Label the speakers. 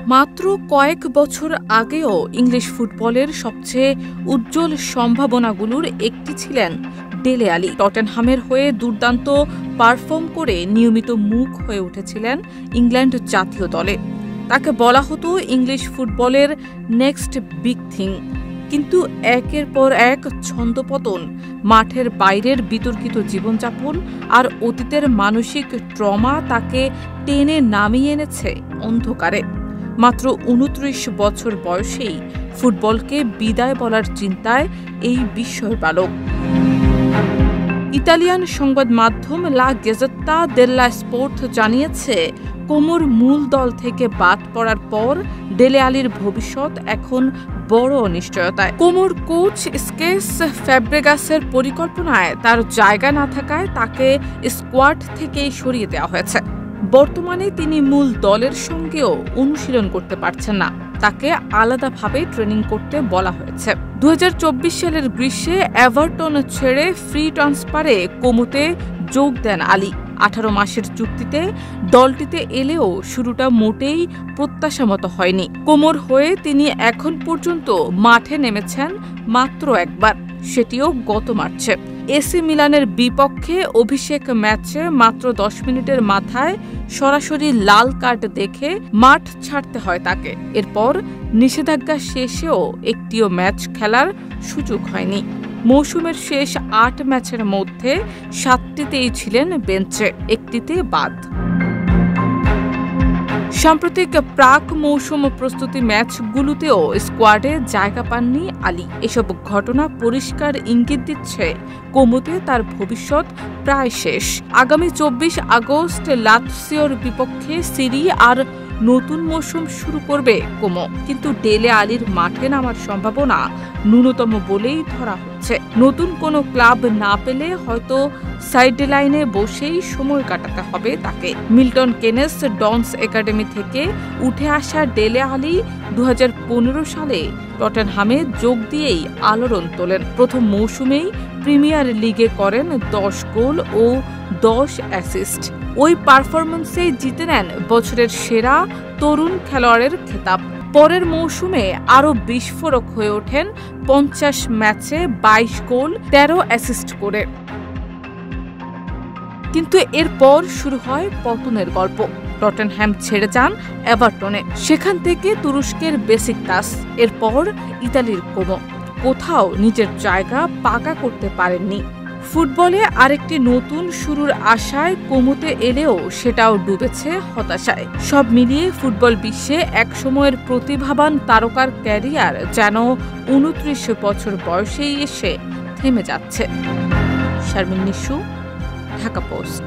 Speaker 1: মাত্র কয়েক বছর আগেও ইংলিশ ফুটবলের সবচেয়ে উজ্জ্বল সম্ভাবনাগুলোর একটি ছিলেন ডেলে আলি। টটেনহামের হয়ে দুর্দান্ত পারফর্ম করে নিয়মিত মুখ হয়ে উঠেছিলেন ইংল্যান্ড জাতীয় দলে। তাকে বলা হতো ইংলিশ ফুটবলের নেক্সট বিগ থিং। কিন্তু একের পর এক ছন্দপতন, মাঠের বাইরের বিতর্কিত জীবনযাপন আর অতীতের মানসিক ট্রমা তাকে টেনে নামিয়ে এনেছে অন্ধকারে। মাত্র ২৯ বছর বয়সেই ফুটবলকে বিদায় বলার চিন্তায় এই বিস্ময় বালক। ইতালিয়ান সংবাদ মাধ্যম লা গেজেত্তা দেল্লা স্পোর্ট জানিয়েছে, কোমোর মূল দল থেকে বাদ পড়ার পর ডেলে আলির ভবিষ্যৎ এখন বড় অনিশ্চয়তায়। কোমোর কোচ স্কেস ফ্যাব্রেগাসের পরিকল্পনায় তার জায়গা না থাকায় তাকে স্কোয়াড থেকেই সরিয়ে দেওয়া হয়েছে। বর্তমানে তিনি মূল দলের সঙ্গেও অনুশীলন করতে পারছেন না। তাকে আলাদাভাবে ট্রেনিং করতে বলা হয়েছে। ২০২৪ সালের গ্রীষ্মে এভারটন ছেড়ে ফ্রি ট্রান্সফারে কোমোতে যোগ দেন আলি। ১৮ মাসের চুক্তিতে দলটিতে এলেও শুরুটা মোটেই প্রত্যাশামতো হয়নি। কোমোর হয়ে তিনি এখন পর্যন্ত মাঠে নেমেছেন মাত্র একবার, সেটিও গত মার্চে। এসি মিলানের বিপক্ষে অভিষেক ম্যাচে মাত্র ১০ মিনিটের মাথায় সরাসরি লাল কার্ড দেখে মাঠ ছাড়তে হয় তাকে। এরপর নিষেধাজ্ঞা শেষেও একটিও ম্যাচ খেলার সুযোগ হয়নি। মৌসুমের শেষ ৮ ম্যাচের মধ্যে ৭টিতেই ছিলেন বেঞ্চে, একটিতে বাদ। সাম্প্রতিক প্রাক মৌসুম প্রস্তুতি ম্যাচগুলোতেও স্কোয়াডে জায়গা পাননি আলি। এসব ঘটনা পরিষ্কার ইঙ্গিত দিচ্ছে কোমোতে তার ভবিষ্যৎ প্রায় শেষ। আগামী ২৪ আগস্ট লাতসিওর বিপক্ষে সিরি আর নতুন মৌসুম শুরু করবে কোমো। কিন্তু ডেলে আলির মাঠে নামার সম্ভাবনা ন্যূনতম বলেই ধরা হচ্ছে। নতুন কোনো ক্লাব না পেলে হয়তো সাইডলাইনে বসেই সময় কাটাতে হবে তাকে। মিল্টন কেনেস ডনস একাডেমি থেকে উঠে আসা ডেলে আলি ২০১৫ সালে টটেনহামে যোগ দিয়েই আলোড়ন তোলেন। প্রথম মৌসুমেই প্রিমিয়ার লিগে করেন ১০ গোল ও ১০ অ্যাসিস্ট। ওই পারফরম্যান্সেই জিতে নেন বছরের সেরা তরুণ খেলোয়াড়ের খেতাব। পরের মৌসুমে আরও বিস্ফোরক হয়ে ওঠেন ৫০ ম্যাচে ২২ গোল ১৩ অ্যাসিস্ট করে। কিন্তু এরপর শুরু হয় পতনের গল্প। টটেনহ্যাম ছেড়ে যান এভারটনে, সেখান থেকে তুরস্কের বেসিকতাস, এরপর ইতালির কোমো। কোথাও নিজের জায়গা পাকা করতে পারেননি। ফুটবলে আরেকটি নতুন শুরুর আশায় কোমোতে এলেও সেটাও ডুবেছে হতাশায়। সব মিলিয়ে ফুটবল বিশ্বে একসময়ের প্রতিভাবান তারকার ক্যারিয়ার যেন ২৯ বছর বয়সেই এসে থেমে যাচ্ছে। শারমিন নিশু, ঢাকা পোস্ট।